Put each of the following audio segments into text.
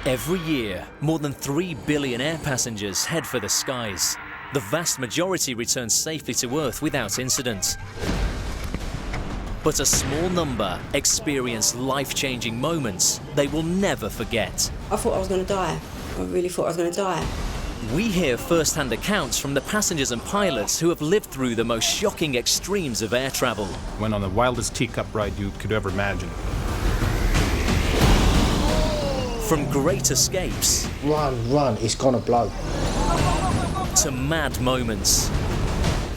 Every year, more than 3 billion air passengers head for the skies. The vast majority return safely to Earth without incident. But a small number experience life-changing moments they will never forget. I thought I was going to die. I really thought I was going to die. We hear first-hand accounts from the passengers and pilots who have lived through the most shocking extremes of air travel. Went on the wildest teacup ride you could ever imagine. From great escapes Run, it's gonna blow. to mad moments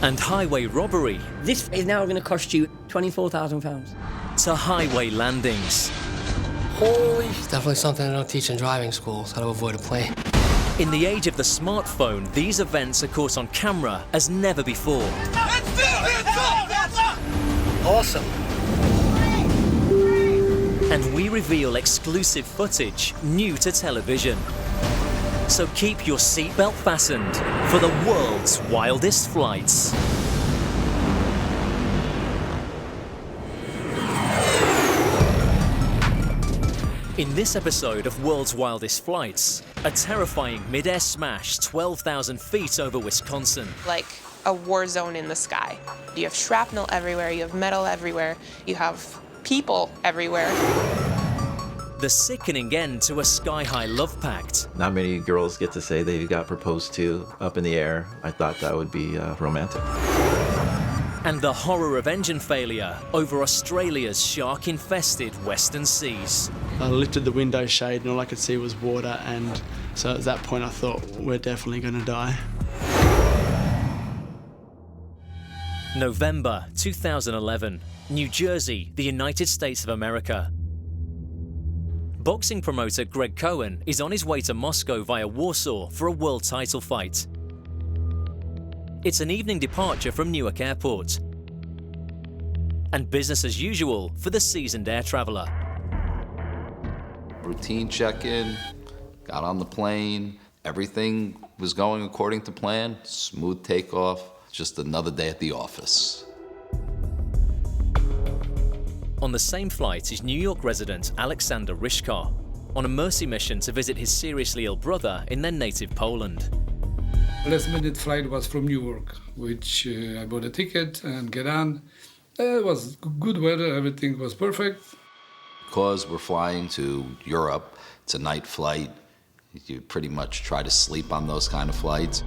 and highway robbery This is now going to cost you £24,000. to highway landings. Holy... It's definitely something they don't teach in driving schools, how to avoid a plane. In the age of the smartphone, these events are caught on camera as never before. Awesome. And we reveal exclusive footage new to television. So keep your seatbelt fastened for the world's wildest flights. In this episode of World's Wildest Flights, a terrifying mid-air smash 12,000 feet over Wisconsin. Like a war zone in the sky. You have shrapnel everywhere, you have metal everywhere, you have people everywhere. The sickening end to a sky-high love pact. Not many girls get to say they got proposed to up in the air. I thought that would be romantic. And the horror of engine failure over Australia's shark-infested western seas. I lifted the window shade and all I could see was water, and so at that point I thought, we're definitely going to die. November 2011, New Jersey, the United States of America. Boxing promoter Greg Cohen is on his way to Moscow via Warsaw for a world title fight. It's an evening departure from Newark Airport. And business as usual for the seasoned air traveler. Routine check-in, got on the plane, everything was going according to plan, smooth takeoff, just another day at the office. On the same flight is New York resident Alexander Ryshkar, on a mercy mission to visit his seriously ill brother in their native Poland. Last-minute flight was from Newark, which I bought a ticket and get on. It was good weather, everything was perfect. Because we're flying to Europe, it's a night flight. You pretty much try to sleep on those kind of flights.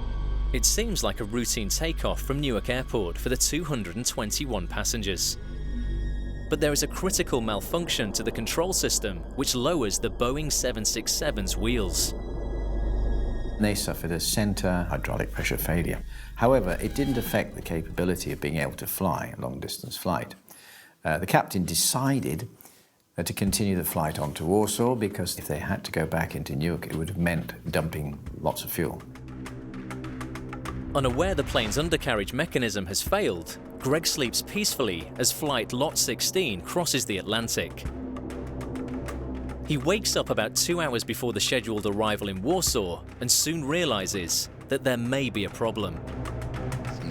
It seems like a routine takeoff from Newark Airport for the 221 passengers. But there is a critical malfunction to the control system which lowers the Boeing 767's wheels. They suffered a center hydraulic pressure failure. However, it didn't affect the capability of being able to fly a long-distance flight. The captain decided to continue the flight on to Warsaw because if they had to go back into Newark, it would have meant dumping lots of fuel. Unaware the plane's undercarriage mechanism has failed, Greg sleeps peacefully as flight Lot 16 crosses the Atlantic. He wakes up about 2 hours before the scheduled arrival in Warsaw and soon realizes that there may be a problem.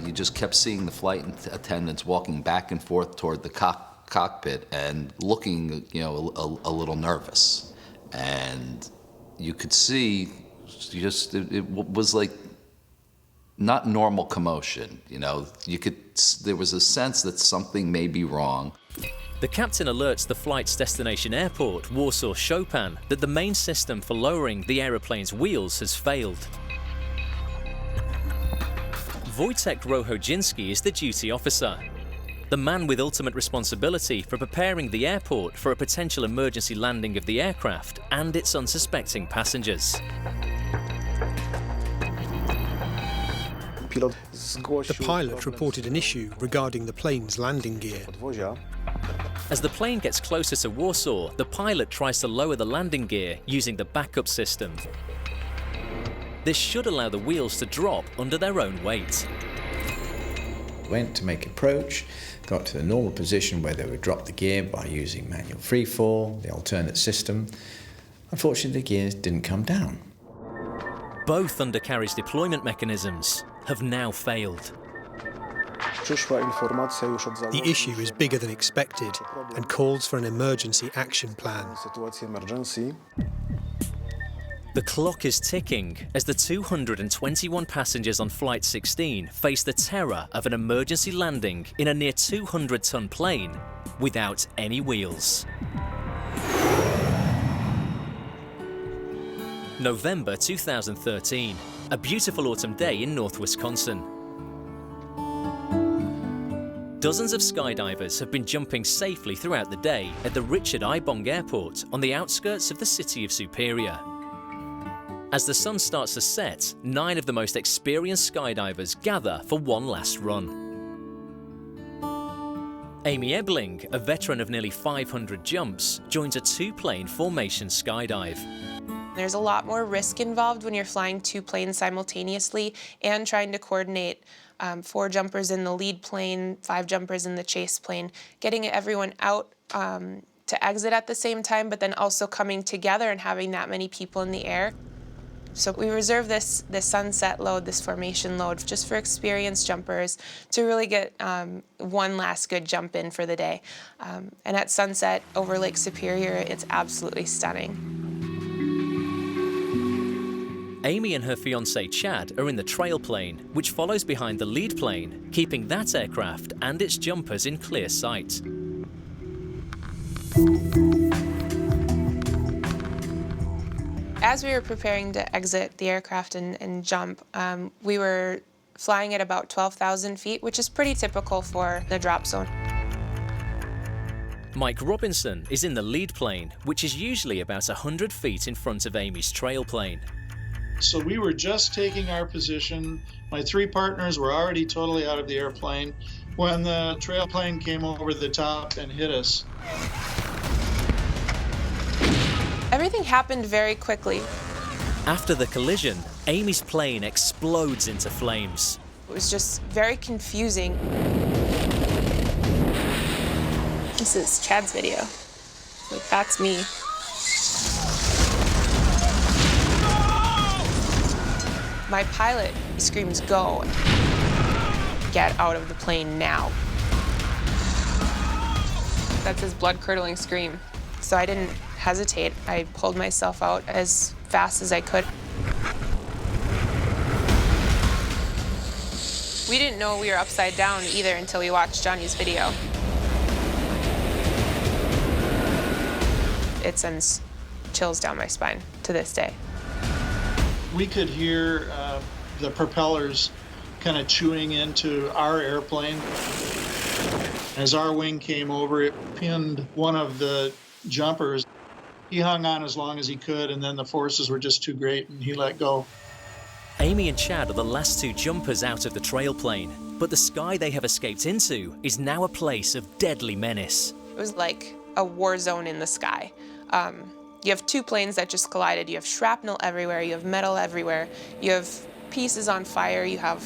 You just kept seeing the flight attendants walking back and forth toward the cockpit and looking, a little nervous. And you could see it was like not normal commotion, there was a sense that something may be wrong. The captain alerts the flight's destination airport, Warsaw Chopin, that the main system for lowering the aeroplane's wheels has failed. Wojtek Rohodzinski is the duty officer, the man with ultimate responsibility for preparing the airport for a potential emergency landing of the aircraft and its unsuspecting passengers. The pilot reported an issue regarding the plane's landing gear. As the plane gets closer to Warsaw, the pilot tries to lower the landing gear using the backup system. This should allow the wheels to drop under their own weight. Went to make approach, got to the normal position where they would drop the gear by using manual freefall, the alternate system. Unfortunately, the gears didn't come down. Both undercarriage deployment mechanisms have now failed. The issue is bigger than expected and calls for an emergency action plan. The clock is ticking as the 221 passengers on Flight 16 face the terror of an emergency landing in a near 200-ton plane without any wheels. November 2013, a beautiful autumn day in North Wisconsin. Dozens of skydivers have been jumping safely throughout the day at the Richard I. Bong Airport on the outskirts of the city of Superior. As the sun starts to set, 9 of the most experienced skydivers gather for one last run. Amy Ebling, a veteran of nearly 500 jumps, joins a 2-plane formation skydive. There's a lot more risk involved when you're flying 2 planes simultaneously and trying to coordinate 4 jumpers in the lead plane, 5 jumpers in the chase plane, getting everyone out to exit at the same time, but then also coming together and having that many people in the air. So we reserve this sunset load, this formation load, just for experienced jumpers to really get one last good jump in for the day. And at sunset over Lake Superior, it's absolutely stunning. Amy and her fiancé Chad are in the trail plane, which follows behind the lead plane, keeping that aircraft and its jumpers in clear sight. As we were preparing to exit the aircraft and jump, we were flying at about 12,000 feet, which is pretty typical for the drop zone. Mike Robinson is in the lead plane, which is usually about 100 feet in front of Amy's trail plane. So we were just taking our position. My 3 partners were already totally out of the airplane when the trail plane came over the top and hit us. Everything happened very quickly. After the collision, Amy's plane explodes into flames. It was just very confusing. This is Chad's video. Like, that's me. My pilot screams, "Go! Get out of the plane now." That's his blood-curdling scream. So I didn't hesitate. I pulled myself out as fast as I could. We didn't know we were upside down either until we watched Johnny's video. It sends chills down my spine to this day. We could hear the propellers kind of chewing into our airplane. As our wing came over, it pinned one of the jumpers. He hung on as long as he could, and then the forces were just too great, and he let go. Amy and Chad are the last 2 jumpers out of the trail plane, but the sky they have escaped into is now a place of deadly menace. It was like a war zone in the sky. You have 2 planes that just collided. You have shrapnel everywhere. You have metal everywhere. You have pieces on fire. You have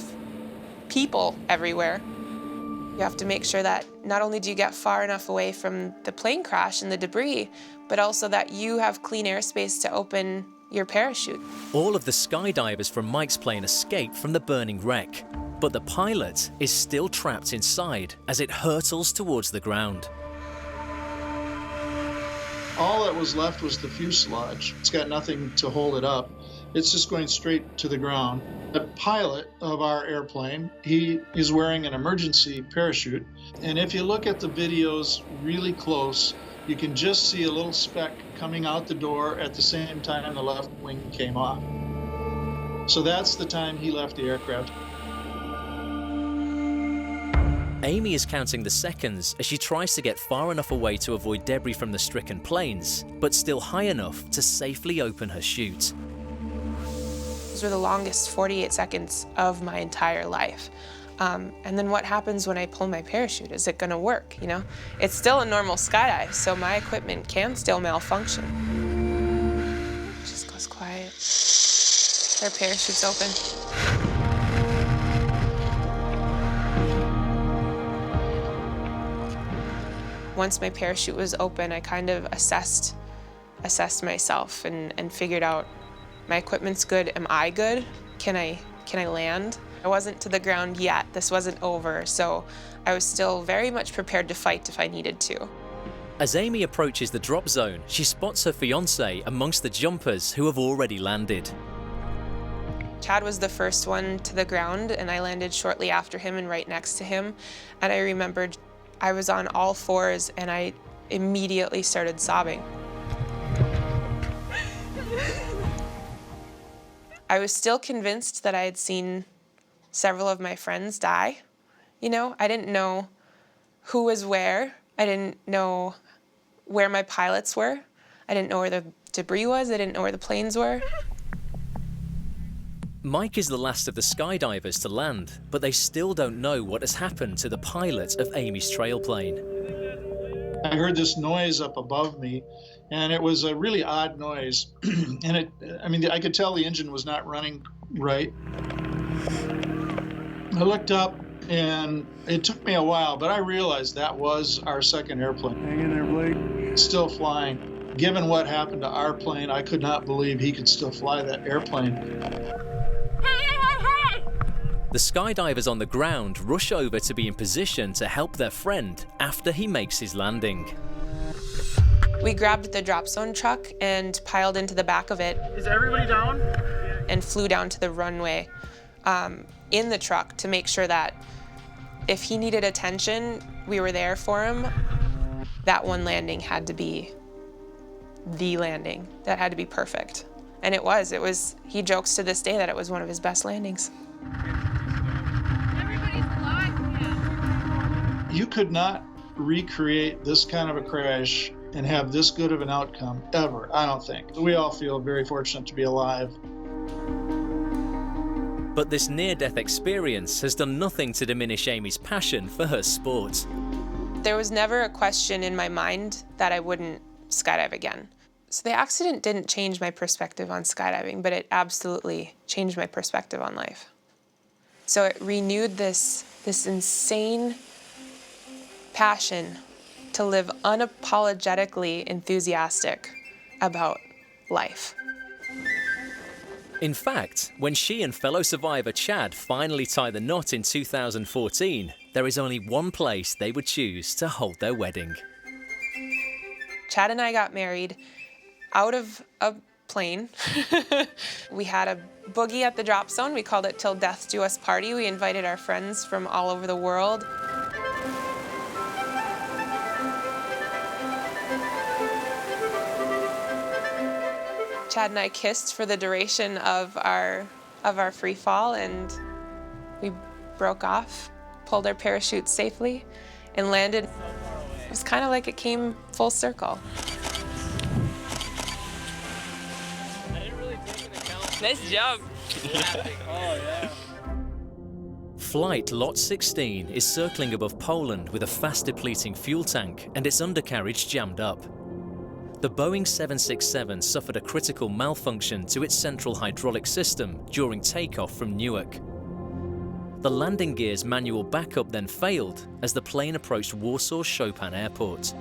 people everywhere. You have to make sure that not only do you get far enough away from the plane crash and the debris, but also that you have clean airspace to open your parachute. All of the skydivers from Mike's plane escape from the burning wreck, but the pilot is still trapped inside as it hurtles towards the ground. All that was left was the fuselage. It's got nothing to hold it up. It's just going straight to the ground. The pilot of our airplane, he is wearing an emergency parachute. And if you look at the videos really close, you can just see a little speck coming out the door at the same time the left wing came off. So that's the time he left the aircraft. Amy is counting the seconds as she tries to get far enough away to avoid debris from the stricken planes, but still high enough to safely open her chute. Those were the longest 48 seconds of my entire life. And then what happens when I pull my parachute? Is it gonna work, you know? It's still a normal skydive, so my equipment can still malfunction. It just goes quiet. Their parachute's open. Once my parachute was open, I kind of assessed myself and figured out my equipment's good. Am I good? Can I land? I wasn't to the ground yet. This wasn't over, so I was still very much prepared to fight if I needed to. As Amy approaches the drop zone, she spots her fiancé amongst the jumpers who have already landed. Chad was the first one to the ground, and I landed shortly after him and right next to him. And I remembered I was on all fours, and I immediately started sobbing. I was still convinced that I had seen several of my friends die. You know, I didn't know who was where. I didn't know where my pilots were. I didn't know where the debris was. I didn't know where the planes were. Mike is the last of the skydivers to land, but they still don't know what has happened to the pilot of Amy's trail plane. I heard this noise up above me, and it was a really odd noise. And I could tell the engine was not running right. I looked up, and it took me a while, but I realized that was our second airplane. Hang in there, Blake. Still flying. Given what happened to our plane, I could not believe he could still fly that airplane. The skydivers on the ground rush over to be in position to help their friend after he makes his landing. We grabbed the drop zone truck and piled into the back of it. Is everybody down? And flew down to the runway in the truck to make sure that if he needed attention, we were there for him. That one landing had to be the landing. That had to be perfect. And it was. He jokes to this day that it was one of his best landings. You could not recreate this kind of a crash and have this good of an outcome ever, I don't think. We all feel very fortunate to be alive. But this near-death experience has done nothing to diminish Amy's passion for her sport. There was never a question in my mind that I wouldn't skydive again. So the accident didn't change my perspective on skydiving, but it absolutely changed my perspective on life. So it renewed this insane passion to live unapologetically enthusiastic about life. In fact, when she and fellow survivor Chad finally tie the knot in 2014, there is only one place they would choose to hold their wedding. Chad and I got married out of a plane. We had a boogie at the drop zone. We called it Till Death Do Us Party. We invited our friends from all over the world. Chad and I kissed for the duration of our free fall, and we broke off, pulled our parachutes safely, and landed. It was kind of like it came full circle. Nice jump. Flight Lot 16 is circling above Poland with a fast-depleting fuel tank and its undercarriage jammed up. The Boeing 767 suffered a critical malfunction to its central hydraulic system during takeoff from Newark. The landing gear's manual backup then failed as the plane approached Warsaw's Chopin Airport.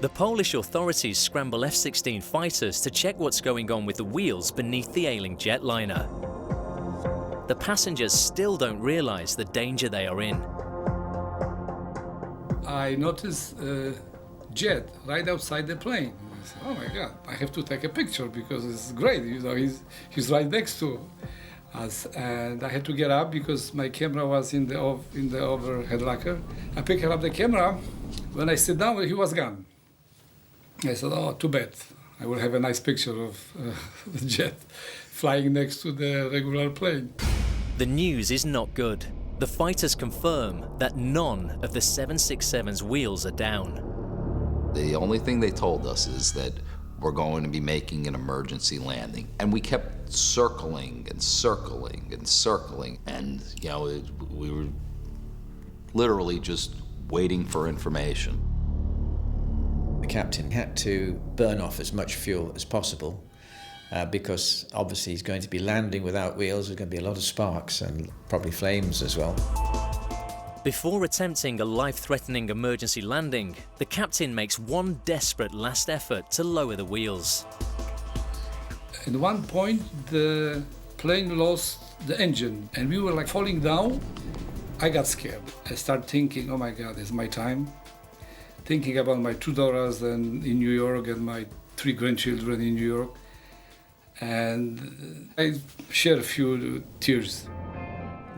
The Polish authorities scramble F-16 fighters to check what's going on with the wheels beneath the ailing jetliner. The passengers still don't realize the danger they are in. I noticed a jet right outside the plane. I said, oh my God, I have to take a picture because it's great. You know, he's right next to us, and I had to get up because my camera was in the overhead locker. I picked up the camera. When I sit down, he was gone. I said, oh, too bad. I will have a nice picture of the jet flying next to the regular plane. The news is not good. The fighters confirm that none of the 767's wheels are down. The only thing they told us is that we're going to be making an emergency landing. And we kept circling and circling and circling. And, you know, we were literally just waiting for information. The captain had to burn off as much fuel as possible because obviously he's going to be landing without wheels. There's going to be a lot of sparks and probably flames as well. Before attempting a life-threatening emergency landing, the captain makes one desperate last effort to lower the wheels. At one point, the plane lost the engine, and we were like falling down, I got scared. I started thinking, oh my God, it's my time. Thinking about my 2 daughters in New York and my 3 grandchildren in New York. And I shed a few tears.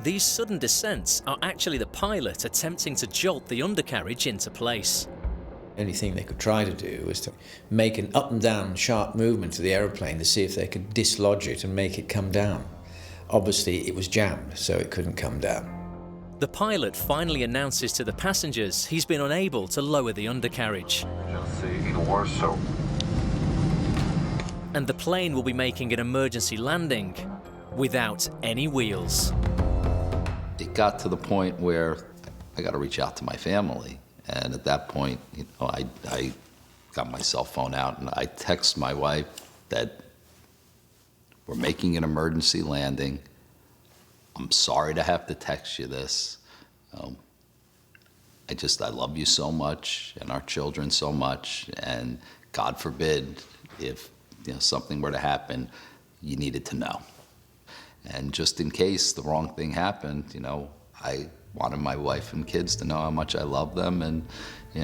These sudden descents are actually the pilot attempting to jolt the undercarriage into place. The only thing they could try to do was to make an up and down sharp movement to the aeroplane to see if they could dislodge it and make it come down. Obviously it was jammed, so it couldn't come down. The pilot finally announces to the passengers he's been unable to lower the undercarriage. And the plane will be making an emergency landing without any wheels. It got to the point where I got to reach out to my family. And at that point, you know, I got my cell phone out and I text my wife that we're making an emergency landing. I'm sorry to have to text you this. I love you so much and our children so much, and God forbid if something were to happen, you needed to know. And just in case the wrong thing happened, I wanted my wife and kids to know how much I love them, and it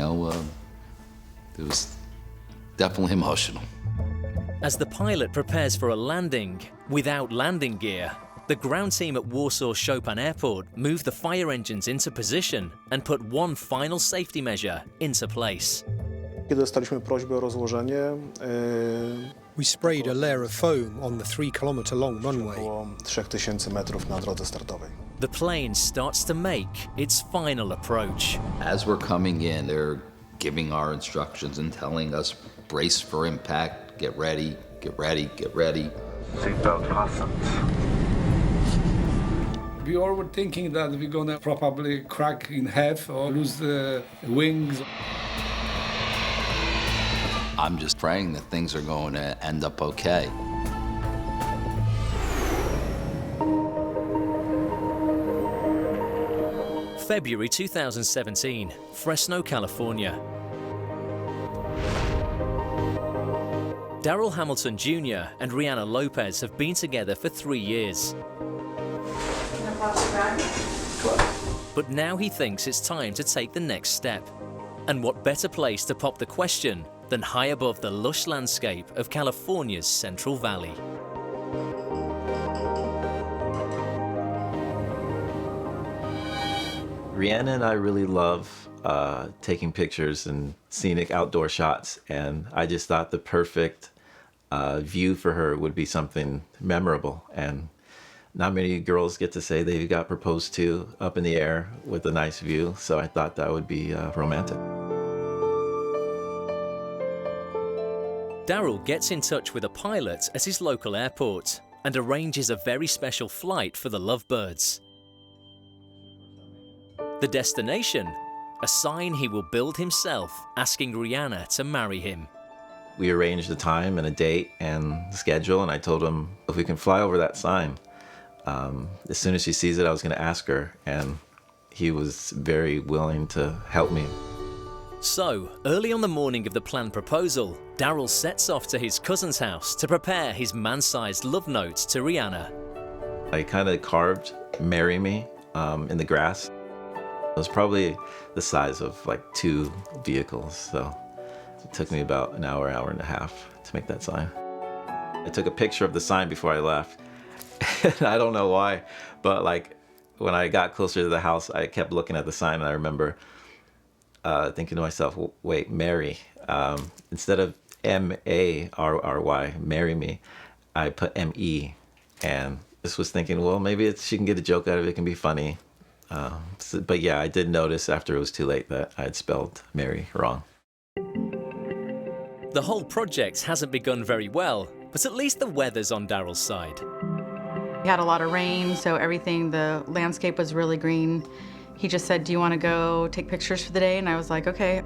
was definitely emotional. As the pilot prepares for a landing without landing gear, the ground team at Warsaw Chopin Airport moved the fire engines into position and put one final safety measure into place. We sprayed a layer of foam on the 3-kilometer-long runway. The plane starts to make its final approach. As we're coming in, they're giving our instructions and telling us, brace for impact, get ready, get ready, get ready. Seatbelt fastened. We all were thinking that we're gonna probably crack in half or lose the wings. I'm just praying that things are going to end up okay. February 2017, Fresno, California. Darrell Hamilton Jr. and Rihanna Lopez have been together for 3 years. But now he thinks it's time to take the next step. And what better place to pop the question than high above the lush landscape of California's Central Valley. Rihanna and I really love taking pictures and scenic outdoor shots, and I just thought the perfect view for her would be something memorable. And not many girls get to say they got proposed to up in the air with a nice view, so I thought that would be romantic. Darrell gets in touch with a pilot at his local airport and arranges a very special flight for the lovebirds. The destination? A sign he will build himself, asking Rihanna to marry him. We arranged a time and a date and schedule, and I told him if we can fly over that sign. As soon as she sees it, I was going to ask her, and he was very willing to help me. So, early on the morning of the planned proposal, Darrell sets off to his cousin's house to prepare his man-sized love note to Rihanna. I kind of carved "Marry Me" in the grass. It was probably the size of like 2 vehicles, so it took me about an hour, hour and a half to make that sign. I took a picture of the sign before I left. I don't know why, but like when I got closer to the house, I kept looking at the sign, and I remember thinking to myself, wait, Mary, instead of M-A-R-R-Y, marry me, I put M-E, and just was thinking, well, maybe she can get a joke out of it, it can be funny. But yeah, I did notice after it was too late that I had spelled Mary wrong. The whole project hasn't begun very well, but at least the weather's on Darrell's side. We had a lot of rain, so the landscape was really green. He just said, do you want to go take pictures for the day? And I was like, okay.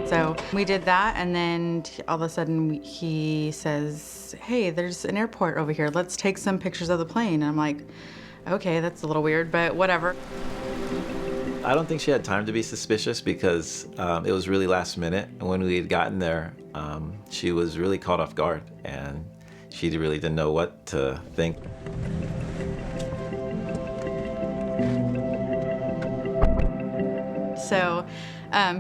So we did that, and then all of a sudden he says, hey, there's an airport over here. Let's take some pictures of the plane. And I'm like, okay, that's a little weird, but whatever. I don't think she had time to be suspicious because it was really last minute. And when we had gotten there, she was really caught off guard, and she really didn't know what to think. So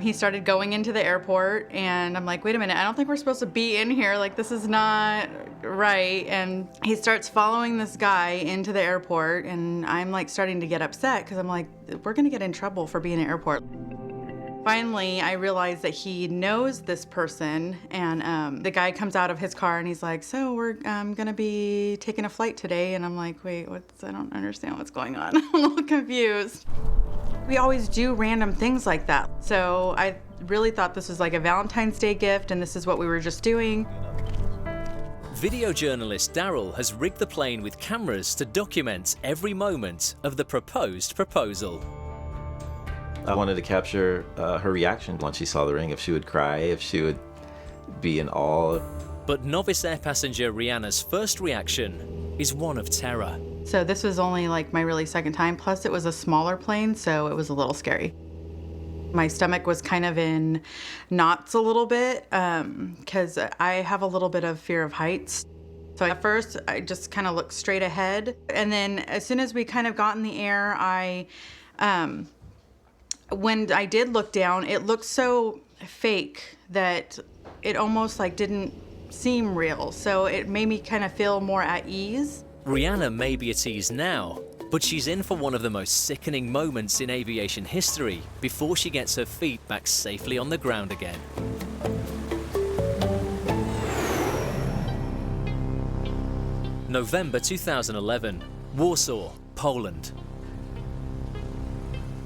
he started going into the airport, and I'm like, wait a minute, I don't think we're supposed to be in here. Like, this is not right. And he starts following this guy into the airport, and I'm like starting to get upset because I'm like, we're gonna get in trouble for being in an airport. Finally, I realized that he knows this person, and the guy comes out of his car and he's like, so we're gonna be taking a flight today. And I'm like, wait, I don't understand what's going on. I'm a little confused. We always do random things like that. So I really thought this was like a Valentine's Day gift, and this is what we were just doing. Video journalist Daryl has rigged the plane with cameras to document every moment of the proposed proposal. I wanted to capture her reaction once she saw the ring, if she would cry, if she would be in awe. But novice air passenger Rihanna's first reaction is one of terror. So this was only like my really second time, plus it was a smaller plane, so it was a little scary. My stomach was kind of in knots a little bit, because I have a little bit of fear of heights. So at first, I just kind of looked straight ahead. And then as soon as we kind of got in the air, when I did look down, it looked so fake that it almost like didn't seem real. So it made me kind of feel more at ease. Rihanna may be at ease now, but she's in for one of the most sickening moments in aviation history before she gets her feet back safely on the ground again. November 2011, Warsaw, Poland.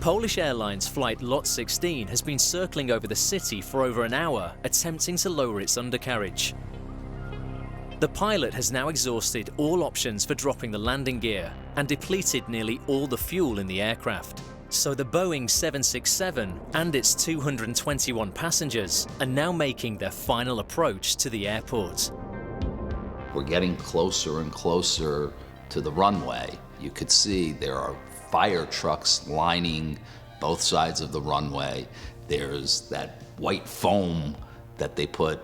Polish Airlines flight Lot 16 has been circling over the city for over an hour, attempting to lower its undercarriage. The pilot has now exhausted all options for dropping the landing gear and depleted nearly all the fuel in the aircraft. So the Boeing 767 and its 221 passengers are now making their final approach to the airport. We're getting closer and closer to the runway. You could see there are fire trucks lining both sides of the runway. There's that white foam that they put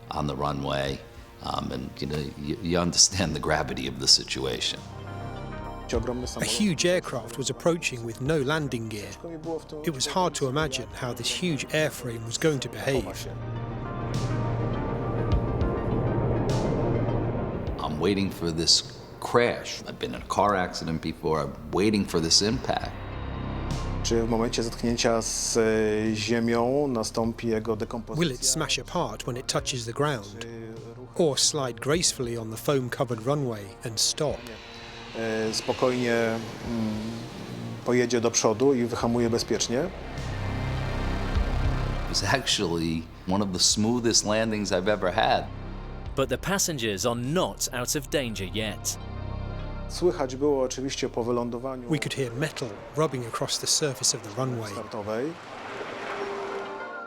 on the runway. And you understand the gravity of the situation. A huge aircraft was approaching with no landing gear. It was hard to imagine how this huge airframe was going to behave. I'm waiting for this crash. I've been in a car accident before. I'm waiting for this impact. Will it smash apart when it touches the ground? Or slide gracefully on the foam-covered runway and stop? Spokojnie pojedzie do przodu I wyhamuje bezpiecznie. It was actually one of the smoothest landings I've ever had. But the passengers are not out of danger yet. Słychać było oczywiście po wylądowaniu. We could hear metal rubbing across the surface of the runway.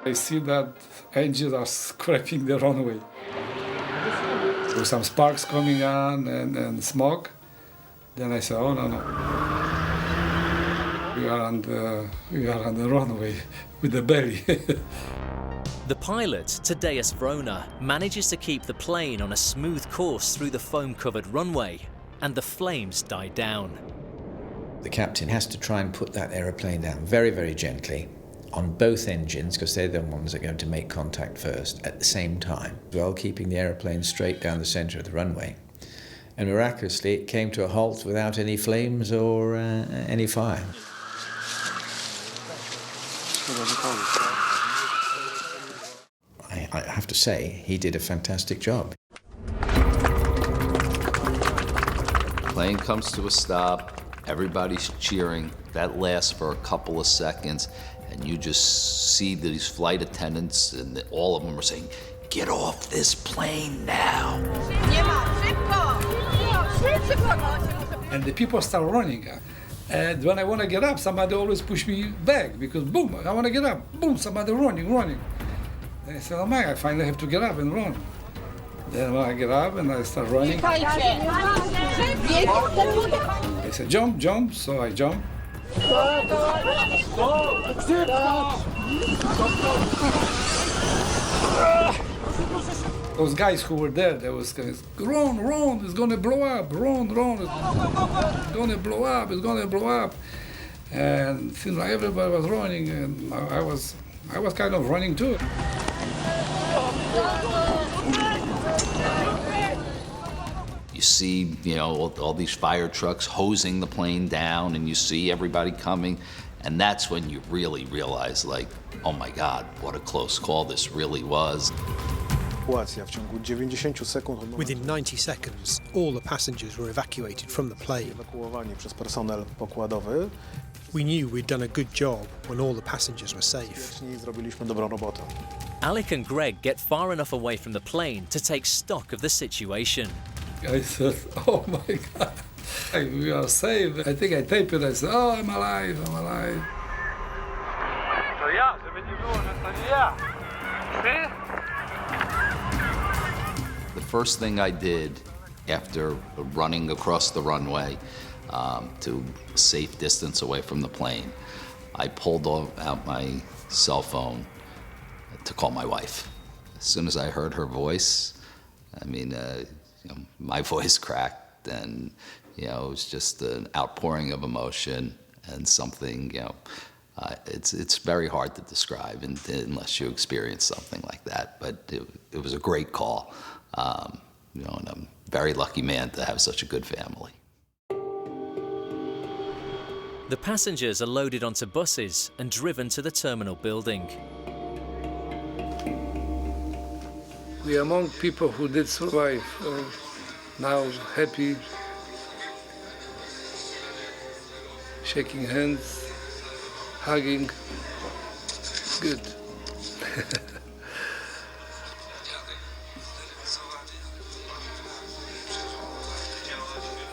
I see that engines are scraping the runway. There's some sparks coming on and smoke. Then I said, oh, no. We are on the runway with the belly. The pilot, Tadeusz Wrona, manages to keep the plane on a smooth course through the foam-covered runway, and the flames die down. The captain has to try and put that aeroplane down very, very gently on both engines, because they're the ones that are going to make contact first at the same time, while keeping the aeroplane straight down the center of the runway. And miraculously, it came to a halt without any flames or any fire. I have to say, he did a fantastic job. Plane comes to a stop, everybody's cheering. That lasts for a couple of seconds, and you just see these flight attendants, and all of them are saying, "Get off this plane now." And the people start running. And when I want to get up, somebody always push me back, because boom, I want to get up. Boom, somebody running. And I said, oh my, I finally have to get up and run. Then when I get up and I start running, they said, jump, so I jump. Those guys who were there, they was going, run, it's gonna blow up, run, it's gonna blow up. And it seemed like everybody was running, and I was kind of running too. You see, you know, all these fire trucks hosing the plane down, and you see everybody coming, and that's when you really realize, like, oh my God, what a close call this really was. Within 90 seconds, all the passengers were evacuated from the plane. We knew we'd done a good job when all the passengers were safe. Alec and Greg get far enough away from the plane to take stock of the situation. I said, oh my God, we are safe. I think I taped it. I said, oh, I'm alive, I'm alive. The first thing I did after running across the runway to a safe distance away from the plane, I pulled out my cell phone to call my wife. As soon as I heard her voice, I mean, you know, my voice cracked, and you know, it was just an outpouring of emotion and something, you know, it's very hard to describe unless you experience something like that. But it was a great call, you know, and I'm a very lucky man to have such a good family. The passengers are loaded onto buses and driven to the terminal building. We are among people who did survive, now happy, shaking hands, hugging, good.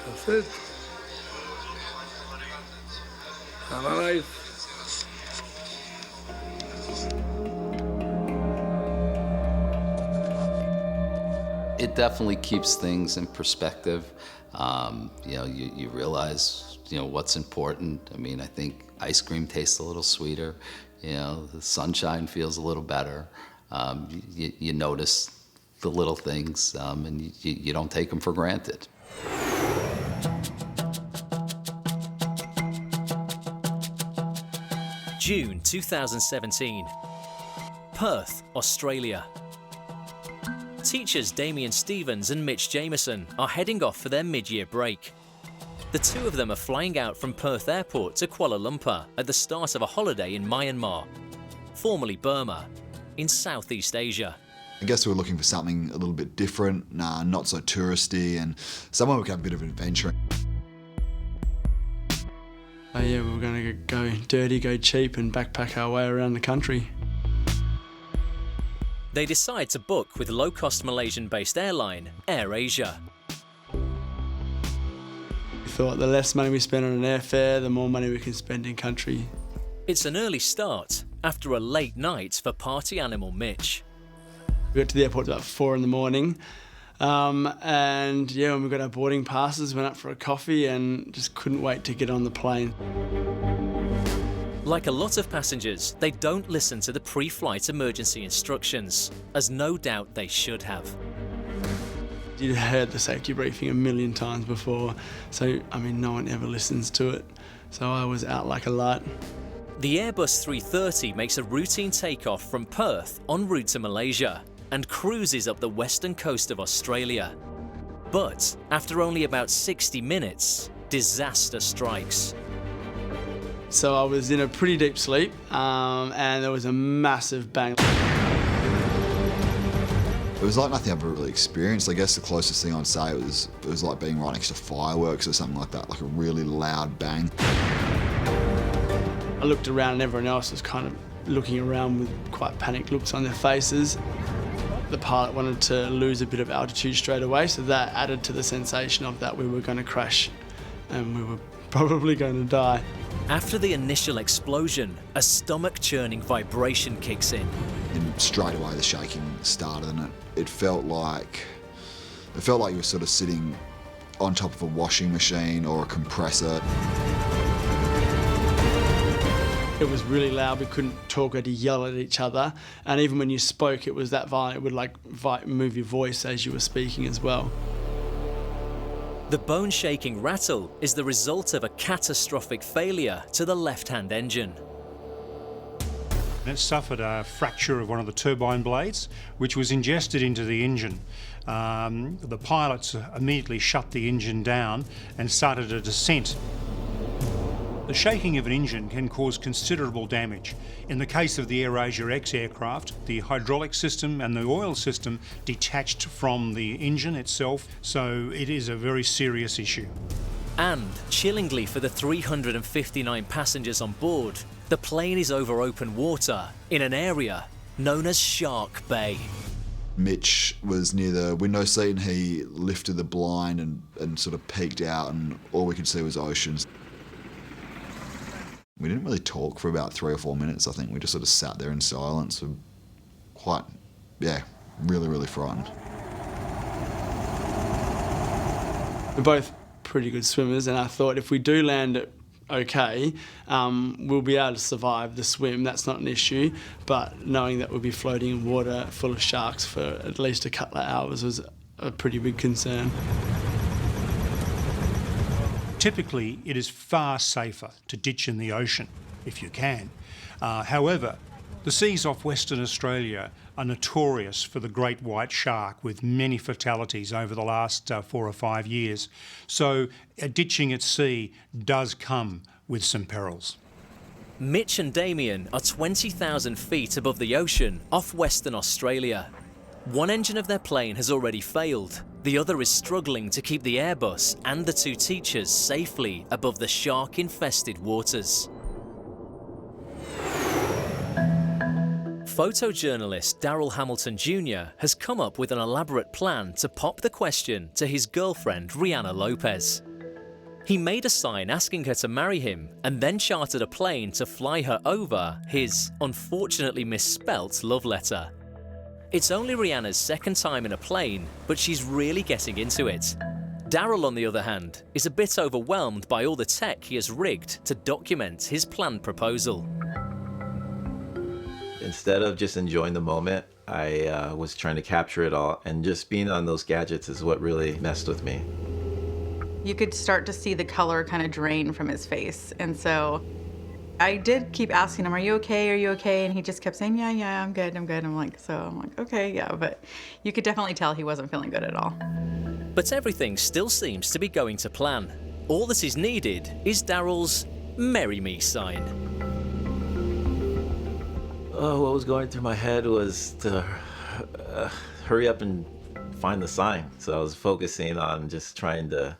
That's it. I'm alive. It definitely keeps things in perspective. You know, you realize, you know, what's important. I mean, I think ice cream tastes a little sweeter. You know, the sunshine feels a little better. You notice the little things, and you don't take them for granted. June 2017. Perth, Australia. Teachers Damien Stevens and Mitch Jameson are heading off for their mid-year break. The two of them are flying out from Perth Airport to Kuala Lumpur at the start of a holiday in Myanmar, formerly Burma, in Southeast Asia. I guess we were looking for something a little bit different, not so touristy, and somewhere we could have a bit of an adventure. Yeah, we were going to go dirty, go cheap, and backpack our way around the country. They decide to book with low-cost Malaysian-based airline AirAsia. We thought the less money we spend on an airfare, the more money we can spend in country. It's an early start after a late night for party animal Mitch. We got to the airport about 4 in the morning. And yeah, when we got our boarding passes, went up for a coffee and just couldn't wait to get on the plane. Like a lot of passengers, they don't listen to the pre-flight emergency instructions, as no doubt they should have. You'd heard the safety briefing a million times before, so I mean, no one ever listens to it. So I was out like a light. The Airbus 330 makes a routine takeoff from Perth en route to Malaysia and cruises up the western coast of Australia. But after only about 60 minutes, disaster strikes. So I was in a pretty deep sleep, and there was a massive bang. It was like nothing I've ever really experienced. I guess the closest thing I'd say it was like being right next to fireworks or something like that, like a really loud bang. I looked around and everyone else was kind of looking around with quite panicked looks on their faces. The pilot wanted to lose a bit of altitude straight away, so that added to the sensation of that we were going to crash and we were probably going to die. After the initial explosion, a stomach-churning vibration kicks in. And straight away the shaking started, and it felt like you were sort of sitting on top of a washing machine or a compressor. It was really loud, we couldn't talk, we had to yell at each other, and even when you spoke it was that violent, it would like move your voice as you were speaking as well. The bone-shaking rattle is the result of a catastrophic failure to the left-hand engine. It suffered a fracture of one of the turbine blades, which was ingested into the engine. The pilots immediately shut the engine down and started a descent. The shaking of an engine can cause considerable damage. In the case of the AirAsia X aircraft, the hydraulic system and the oil system detached from the engine itself, so it is a very serious issue. And, chillingly for the 359 passengers on board, the plane is over open water in an area known as Shark Bay. Mitch was near the window seat and he lifted the blind and sort of peeked out, and all we could see was oceans. We didn't really talk for about 3 or 4 minutes, I think. We just sort of sat there in silence. We're quite, really, really frightened. We're both pretty good swimmers, and I thought if we do land it okay, we'll be able to survive the swim. That's not an issue, but knowing that we'll be floating in water full of sharks for at least a couple of hours was a pretty big concern. Typically, it is far safer to ditch in the ocean, if you can. However, the seas off Western Australia are notorious for the great white shark, with many fatalities over the last 4 or 5 years. So ditching at sea does come with some perils. Mitch and Damien are 20,000 feet above the ocean off Western Australia. One engine of their plane has already failed. The other is struggling to keep the Airbus and the 2 teachers safely above the shark-infested waters. Photojournalist Daryl Hamilton Jr. has come up with an elaborate plan to pop the question to his girlfriend Rihanna Lopez. He made a sign asking her to marry him and then chartered a plane to fly her over his unfortunately misspelt love letter. It's only Rihanna's second time in a plane, but she's really getting into it. Daryl, on the other hand, is a bit overwhelmed by all the tech he has rigged to document his planned proposal. Instead of just enjoying the moment, I was trying to capture it all, and just being on those gadgets is what really messed with me. You could start to see the color kind of drain from his face, and so I did keep asking him, are you okay? Are you okay? And he just kept saying, yeah, I'm good. I'm like, okay, yeah, but you could definitely tell he wasn't feeling good at all. But everything still seems to be going to plan. All that is needed is Daryl's "Marry Me" sign. What was going through my head was to hurry up and find the sign. So I was focusing on just trying to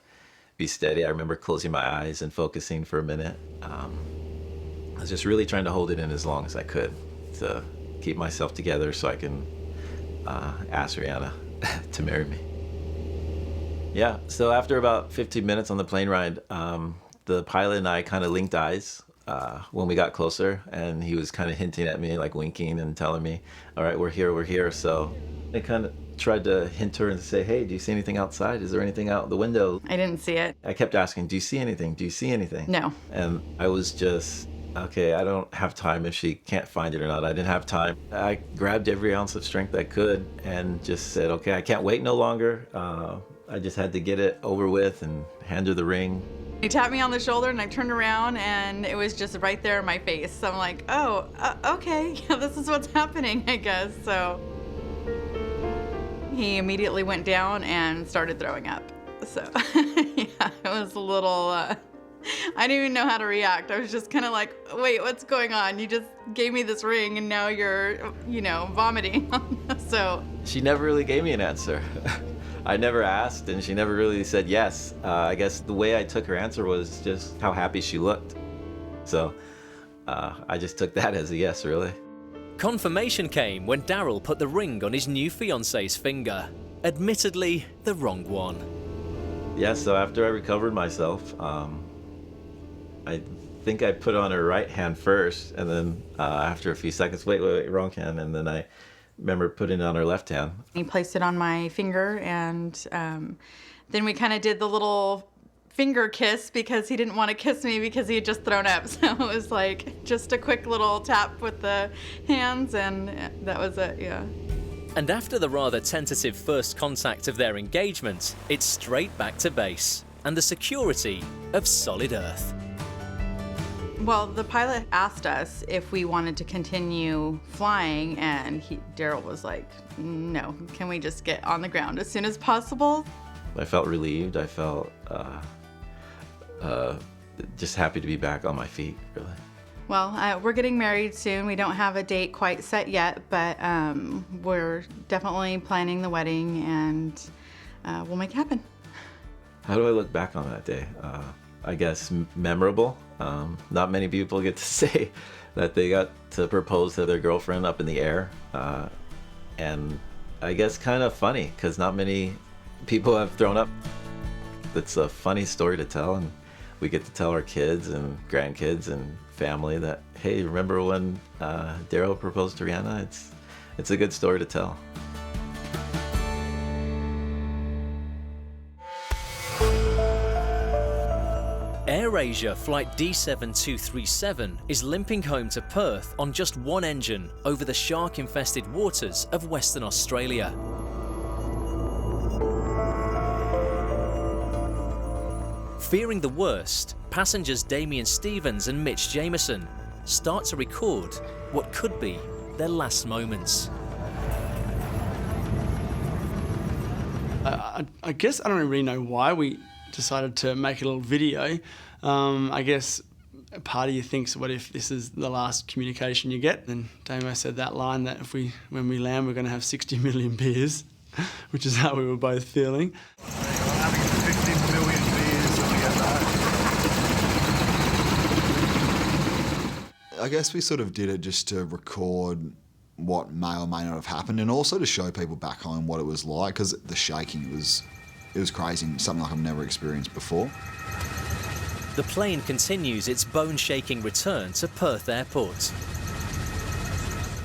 be steady. I remember closing my eyes and focusing for a minute. I was just really trying to hold it in as long as I could to keep myself together so I can ask Rihanna to marry me. Yeah, so after about 15 minutes on the plane ride, the pilot and I kind of linked eyes when we got closer, and he was kind of hinting at me, like winking and telling me, all right, we're here. So I kind of tried to hint her and say, hey, do you see anything outside? Is there anything out the window? I didn't see it. I kept asking, do you see anything? Do you see anything? No. And I was just, okay, I don't have time if she can't find it or not. I didn't have time. I grabbed every ounce of strength I could and just said, okay, I can't wait no longer. I just had to get it over with and hand her the ring. He tapped me on the shoulder and I turned around and it was just right there in my face. So I'm like, oh, okay, yeah, this is what's happening, I guess. So he immediately went down and started throwing up. So yeah, it was a little, I didn't even know how to react. I was just kind of like, wait, what's going on? You just gave me this ring and now you're, vomiting. So she never really gave me an answer. I never asked, and she never really said yes. I guess the way I took her answer was just how happy she looked. So I just took that as a yes, really. Confirmation came when Daryl put the ring on his new fiance's finger. Admittedly, the wrong one. Yeah, so after I recovered myself, I think I put on her right hand first, and then after a few seconds, wait, wrong hand, and then I remember putting it on her left hand. He placed it on my finger, and then we kind of did the little finger kiss because he didn't want to kiss me because he had just thrown up. So it was like just a quick little tap with the hands, and that was it, yeah. And after the rather tentative first contact of their engagement, it's straight back to base and the security of solid Earth. Well, the pilot asked us if we wanted to continue flying, and Daryl was like, no, can we just get on the ground as soon as possible? I felt relieved. I felt just happy to be back on my feet, really. Well, we're getting married soon. We don't have a date quite set yet, but we're definitely planning the wedding, and we'll make it happen. How do I look back on that day? I guess memorable. Not many people get to say that they got to propose to their girlfriend up in the air. And I guess kind of funny, because not many people have thrown up. It's a funny story to tell, and we get to tell our kids and grandkids and family that, hey, remember when Daryl proposed to Rihanna? It's a good story to tell. AirAsia Flight D7237 is limping home to Perth on just one engine over the shark-infested waters of Western Australia. Fearing the worst, passengers Damien Stevens and Mitch Jameson start to record what could be their last moments. I guess I don't really know why we decided to make a little video. I guess a part of you thinks, what if this is the last communication you get? And Damo said that line that when we land, we're going to have 60 million beers, which is how we were both feeling. Having 50 million beers when we get back. I guess we sort of did it just to record what may or may not have happened, and also to show people back home what it was like, because the shaking, it was crazy, something like I've never experienced before. The plane continues its bone-shaking return to Perth Airport.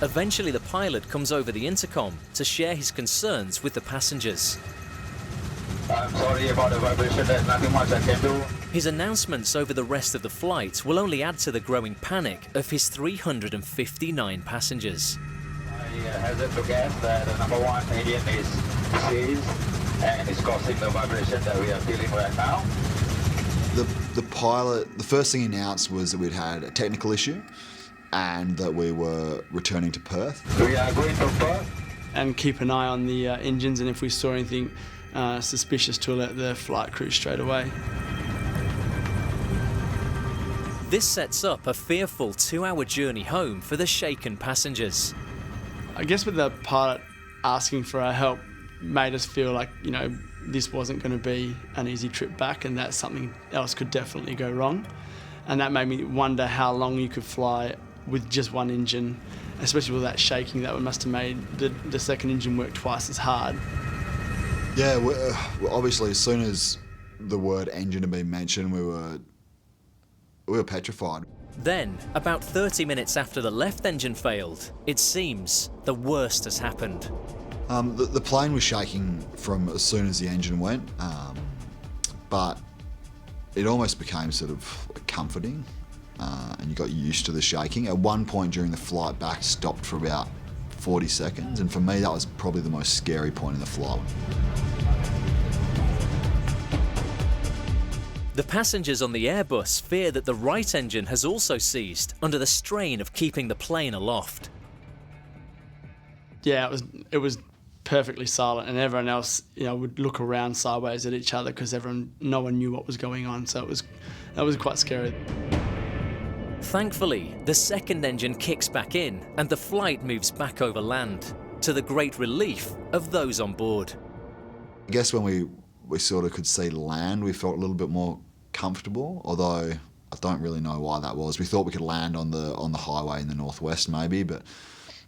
Eventually, the pilot comes over the intercom to share his concerns with the passengers. I'm sorry about the vibration, there's nothing much I can do. His announcements over the rest of the flight will only add to the growing panic of his 359 passengers. I hazard to guess that the number one engine is seized and it's causing the vibration that we are feeling right now. The pilot, the first thing he announced was that we'd had a technical issue and that we were returning to Perth. We are going to Perth. And keep an eye on the engines, and if we saw anything suspicious, to alert the flight crew straight away. This sets up a fearful 2-hour journey home for the shaken passengers. I guess with the pilot asking for our help made us feel like, you know, this wasn't going to be an easy trip back, and that something else could definitely go wrong. And that made me wonder how long you could fly with just one engine, especially with that shaking. That must have made the second engine work twice as hard. Yeah, obviously as soon as the word engine had been mentioned, we were petrified. Then, about 30 minutes after the left engine failed, it seems the worst has happened. The plane was shaking from as soon as the engine went, but it almost became sort of comforting, and you got used to the shaking. At one point during the flight back, stopped for about 40 seconds, and for me that was probably the most scary point in the flight. The passengers on the Airbus fear that the right engine has also seized under the strain of keeping the plane aloft. Yeah, it was perfectly silent, and everyone else, you know, would look around sideways at each other because no one knew what was going on. So that was quite scary. Thankfully, the second engine kicks back in and the flight moves back over land, to the great relief of those on board. I guess when we sort of could see land, we felt a little bit more comfortable, although I don't really know why that was. We thought we could land on the highway in the northwest maybe, but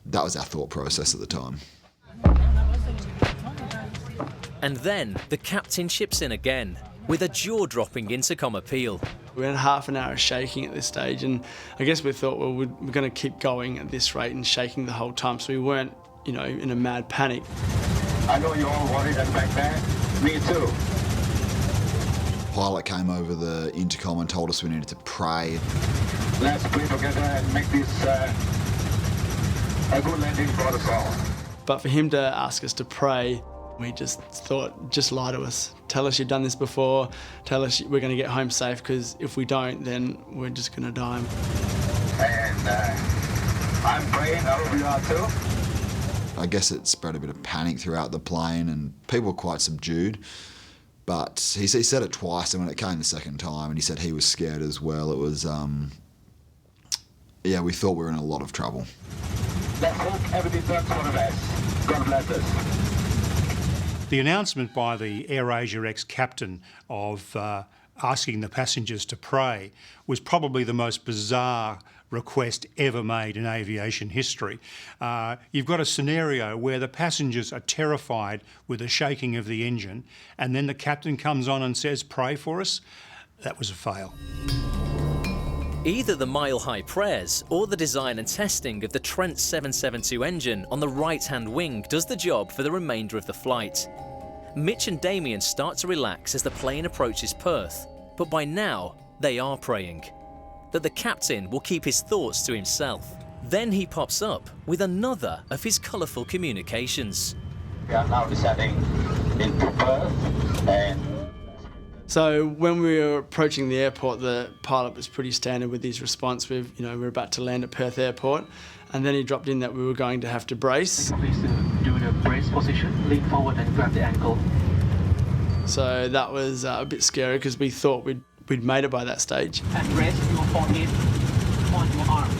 that was our thought process at the time. And then the captain chips in again with a jaw-dropping intercom appeal. We had half an hour of shaking at this stage, and I guess we thought, well, we're going to keep going at this rate and shaking the whole time, so we weren't, you know, in a mad panic. I know you're all worried and back there. Me too. The pilot came over the intercom and told us we needed to pray. Let's pray together and make this a good landing for us all. But for him to ask us to pray, we just thought, just lie to us. Tell us you've done this before. Tell us we're going to get home safe, because if we don't, then we're just going to die. And I'm praying, I hope you are too. I guess it spread a bit of panic throughout the plane and people were quite subdued. But he said it twice, and when it came the second time and he said he was scared as well, it was, yeah, we thought we were in a lot of trouble. Let's hope everything turns for the best. God bless us. The announcement by the AirAsia ex-captain of asking the passengers to pray was probably the most bizarre request ever made in aviation history. You've got a scenario where the passengers are terrified with the shaking of the engine, and then the captain comes on and says, "Pray for us." That was a fail. Either the mile-high prayers or the design and testing of the Trent 772 engine on the right-hand wing does the job for the remainder of the flight. Mitch and Damien start to relax as the plane approaches Perth, but by now they are praying that the captain will keep his thoughts to himself. Then he pops up with another of his colourful communications. We are now descending into Perth, and so when we were approaching the airport, the pilot was pretty standard with his response. We were about to land at Perth Airport, and then he dropped in that we were going to have to brace. Please do the brace position, lean forward and grab the ankle. So that was a bit scary because we thought we'd made it by that stage. And rest your forehead on your arm.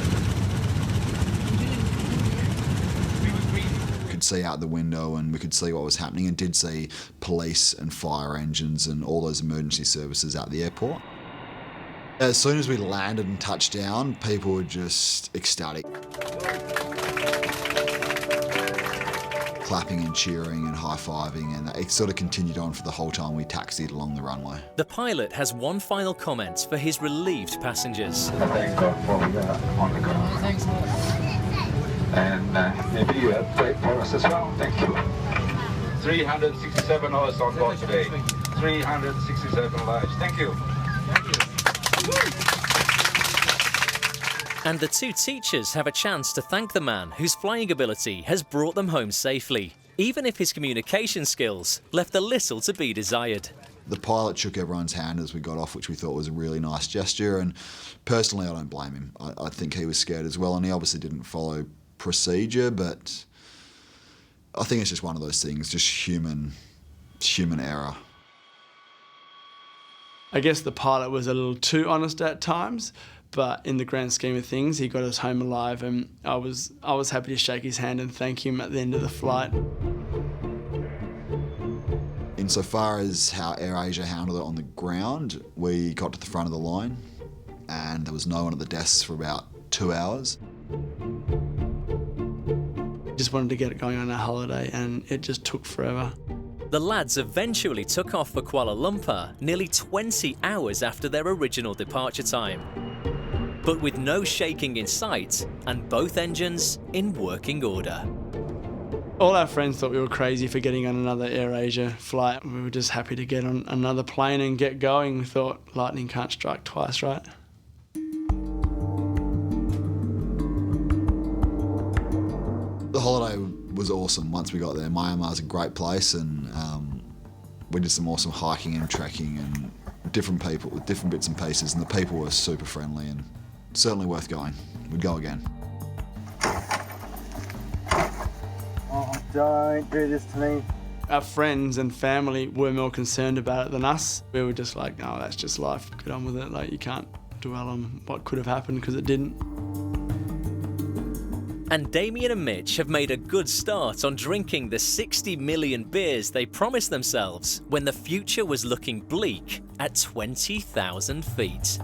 We could see out the window and we could see what was happening, and did see police and fire engines and all those emergency services at the airport. As soon as we landed and touched down, people were just ecstatic. Clapping and cheering and high-fiving, and it sort of continued on for the whole time we taxied along the runway. The pilot has one final comment for his relieved passengers. thank God for on the ground. Thanks a lot. And maybe you have prayed for us as well. Thank you. 367 hours on board today. 367 lives. Thank you. And the two teachers have a chance to thank the man whose flying ability has brought them home safely, even if his communication skills left a little to be desired. The pilot shook everyone's hand as we got off, which we thought was a really nice gesture, and personally I don't blame him. I think he was scared as well, and he obviously didn't follow procedure, but I think it's just one of those things, just human error. I guess the pilot was a little too honest at times, but in the grand scheme of things, he got us home alive, and I was happy to shake his hand and thank him at the end of the flight. Insofar as how AirAsia handled it on the ground, we got to the front of the line and there was no one at the desks for about 2 hours. Just wanted to get it going on our holiday, and it just took forever. The lads eventually took off for Kuala Lumpur nearly 20 hours after their original departure time. But with no shaking in sight and both engines in working order. All our friends thought we were crazy for getting on another AirAsia flight. We were just happy to get on another plane and get going. We thought lightning can't strike twice, right? The holiday was awesome once we got there. Myanmar's a great place, and we did some awesome hiking and trekking and different people with different bits and pieces, and the people were super friendly and certainly worth going. We'd go again. Oh, don't do this to me. Our friends and family were more concerned about it than us. We were just like, no, that's just life, get on with it. Like, you can't dwell on what could have happened because it didn't. And Damien and Mitch have made a good start on drinking the 60 million beers they promised themselves when the future was looking bleak at 20,000 feet.